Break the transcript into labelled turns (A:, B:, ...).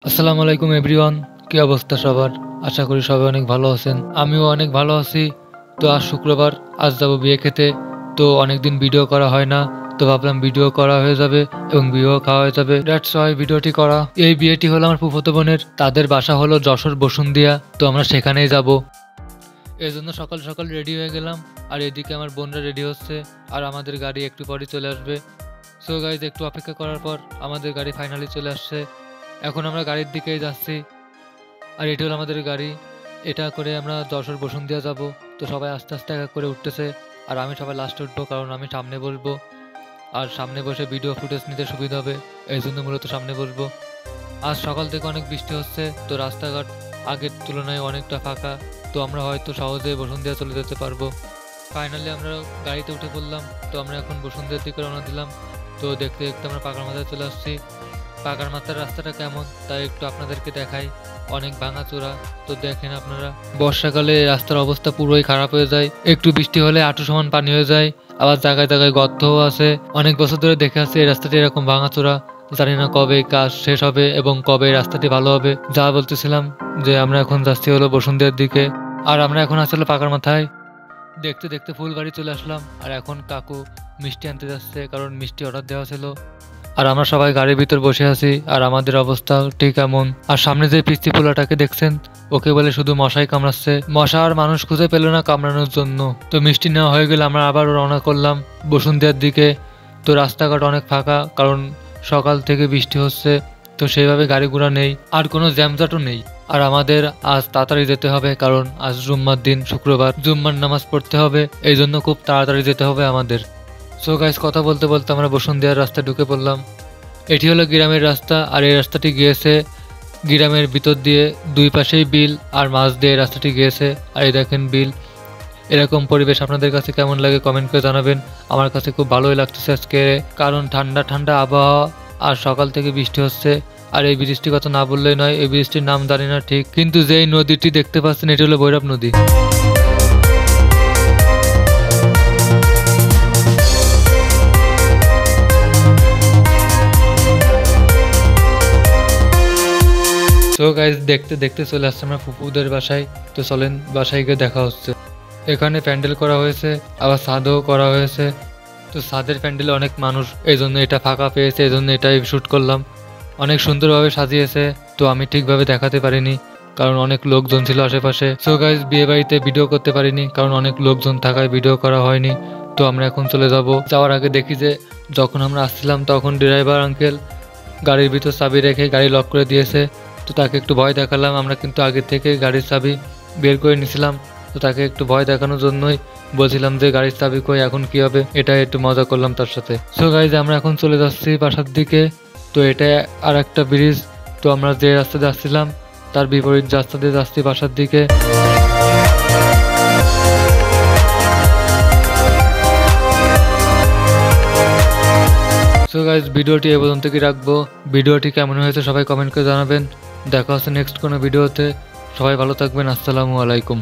A: আসসালামু আলাইকুম এভরিওয়ান। কি অবস্থা সবার? আশা করি সবাই অনেক ভালো আছেন। আমিও অনেক ভালো আছি। তো আজ শুক্রবার, আজ যাব বিয়ে খেতে। তো অনেকদিন ভিডিও করা হয় না, তো ভাবলাম ভিডিও করা হয়ে যাবে এবং বিয়েও খাওয়া হয়ে যাবে। দ্যাটস ওয়াই ভিডিওটি করা। এই বিয়েটি হলো আমার ফুফাতো বোনের, তাদের বাসা হলো যশোর বসুন্ধিয়া। তো আমরা সেখানেই যাব। এই জন্য সকাল সকাল রেডি হয়ে গেলাম। আর এদিকে আমার বোনরা রেডি হচ্ছে, আর আমাদের গাড়ি একটু পরই চলে আসবে। সো গাইজ, একটু অপেক্ষা করার পর আমাদের গাড়ি ফাইনালি চলে আসছে। এখন আমরা গাড়ির দিকেই যাচ্ছি। আর এটি হলো আমাদের গাড়ি। এটা করে আমরা যশোর বসুন্ধিয়া যাব। তো সবাই আস্তে আস্তে এক এক করে উঠতেছে, আর আমি সবাই লাস্টে উঠবো, কারণ আমি সামনে বসবো। আর সামনে বসে ভিডিও ফুটেজ নিতে সুবিধা হবে, এই জন্য মূলত সামনে বসবো। আজ সকাল থেকে অনেক বৃষ্টি হচ্ছে, তো রাস্তাঘাট আগের তুলনায় অনেকটা ফাঁকা। তো আমরা হয়তো সহজে বসুন্ধিয়া চলে যেতে পারবো। ফাইনালি আমরা গাড়িতে উঠে পড়লাম। তো আমরা এখন বসুন্ধিয়ার দিকে রওনা দিলাম। তো দেখতে দেখতে আমরা পাকার মাথায় চলে আসছি। পাকার মাথার রাস্তাটা কেমন তাই একটু আপনাদেরকে দেখাই। অনেক ভাঙাচোরা, তো দেখেন আপনারা। বর্ষাকালে রাস্তার অবস্থা পুরোই খারাপ হয়ে যায়। একটু বৃষ্টি হলে হাঁটু সমান পানি হয়ে যায়। আবার জায়গায় জায়গায় গর্তও আছে। অনেক বছর ধরে দেখে আসছি এই রাস্তাটি এরকম ভাঙাচোরা। জানি না কবে কাজ শেষ হবে এবং কবে এই রাস্তাটি ভালো হবে। যা বলতেছিলাম যে আমরা এখন যাচ্ছি হলো বসুন্ধিয়ার দিকে। আর আমরা এখন আসলে পাকার মাথায়। দেখতে দেখতে ফুল বাড়ি চলে আসলাম। আর এখন কাকু মিষ্টি আনতে যাচ্ছে, কারণ মিষ্টি অর্ডার দেওয়া ছিল। আর আমরা সবাই গাড়ির ভিতর বসে আছি, আর আমাদের অবস্থা ঠিক এমন। আর সামনে যে পিস্তি পোলাটাকে দেখছেন, ওকে বলে শুধু মশাই কামড়াচ্ছে। মশা আর মানুষ খুঁজে পেল না কামড়ানোর জন্য। তো মিষ্টি নেওয়া হয়ে গেলে আমরা আবার রওনা করলাম বসুন্ধিয়ার দিকে। তো রাস্তাঘাট অনেক ফাঁকা, কারণ সকাল থেকে বৃষ্টি হচ্ছে। তো সেইভাবে গাড়ি ঘোড়া নেই, আর কোনো জ্যামজাটও নেই। আর আমাদের আজ তাড়াতাড়ি যেতে হবে, কারণ আজ জুম্মার দিন, শুক্রবার, জুম্মার নামাজ পড়তে হবে। এই জন্য খুব তাড়াতাড়ি যেতে হবে আমাদের। সো গাইস, কথা বলতে বলতে আমরা বসুন্ধিয়ার রাস্তায় ঢুকে পড়লাম। এটি হলো গ্রামের রাস্তা, আর এই রাস্তাটি গিয়েছে গ্রামের ভিতর দিয়ে। দুই পাশেই বিল, আর মাঝ দিয়ে এই রাস্তাটি গিয়েছে। আর এই দেখেন বিল। এরকম পরিবেশ আপনাদের কাছে কেমন লাগে কমেন্ট করে জানাবেন। আমার কাছে খুব ভালোই লাগতেছে আজকে, কারণ ঠান্ডা ঠান্ডা আবহাওয়া, আর সকাল থেকে বৃষ্টি হচ্ছে। আর এই বৃষ্টির কথা না বললেই নয়, এই বৃষ্টির নাম জানি না ঠিক, কিন্তু যেই নদীটি দেখতে পাচ্ছেন এটি হলো ভৈরব নদী। তো গাইজ, দেখতে দেখতে চলে আসছে আমরা ফুপুদের বাসায়। তো চলেন বাসায় গিয়ে দেখা হচ্ছে। এখানে প্যান্ডেল করা হয়েছে, আবার ছাদও করা হয়েছে। তো ছাদের প্যান্ডেলে অনেক মানুষ, এই জন্য এটা ফাঁকা পেয়েছে, এই জন্য এটাই শ্যুট করলাম। অনেক সুন্দরভাবে সাজিয়েছে। তো আমি ঠিকভাবে দেখাতে পারিনি, কারণ অনেক লোকজন ছিল আশেপাশে। সো গাইজ, বিয়ে বাড়িতে ভিডিও করতে পারিনি, কারণ অনেক লোকজন থাকায় ভিডিও করা হয়নি। তো আমরা এখন চলে যাব। যাওয়ার আগে দেখি যে যখন আমরা আসছিলাম তখন ড্রাইভার আঙ্কেল গাড়ির ভিতর চাবি রেখে গাড়ি লক করে দিয়েছে। তো তাকে একটু ভয় দেখালাম। আমরা কিন্তু আগে থেকে গাড়ির চাবি বের করে নিয়েছিলাম। তো তাকে একটু ভয় দেখানোর জন্যই বলছিলাম যে গাড়ির চাবি কই, এখন কি হবে, এটা একটু মজা করলাম তার সাথে। সো গাইজ, আমরা এখন চলে যাচ্ছি বাসার দিকে। তো এটা আর একটা ব্রিজ। তো আমরা যে রাস্তা দিয়ে আসছিলাম তার বিপরীত রাস্তা দিয়ে যাচ্ছি বাসার দিকে। সো গাইজ, ভিডিওটি এ পর্যন্ত কি রাখবো। ভিডিওটি কেমন হয়েছে সবাই কমেন্ট করে জানাবেন। দেখা হচ্ছে নেক্সট কোনো ভিডিওতে। সবাই ভালো থাকবেন। আসসালামু আলাইকুম।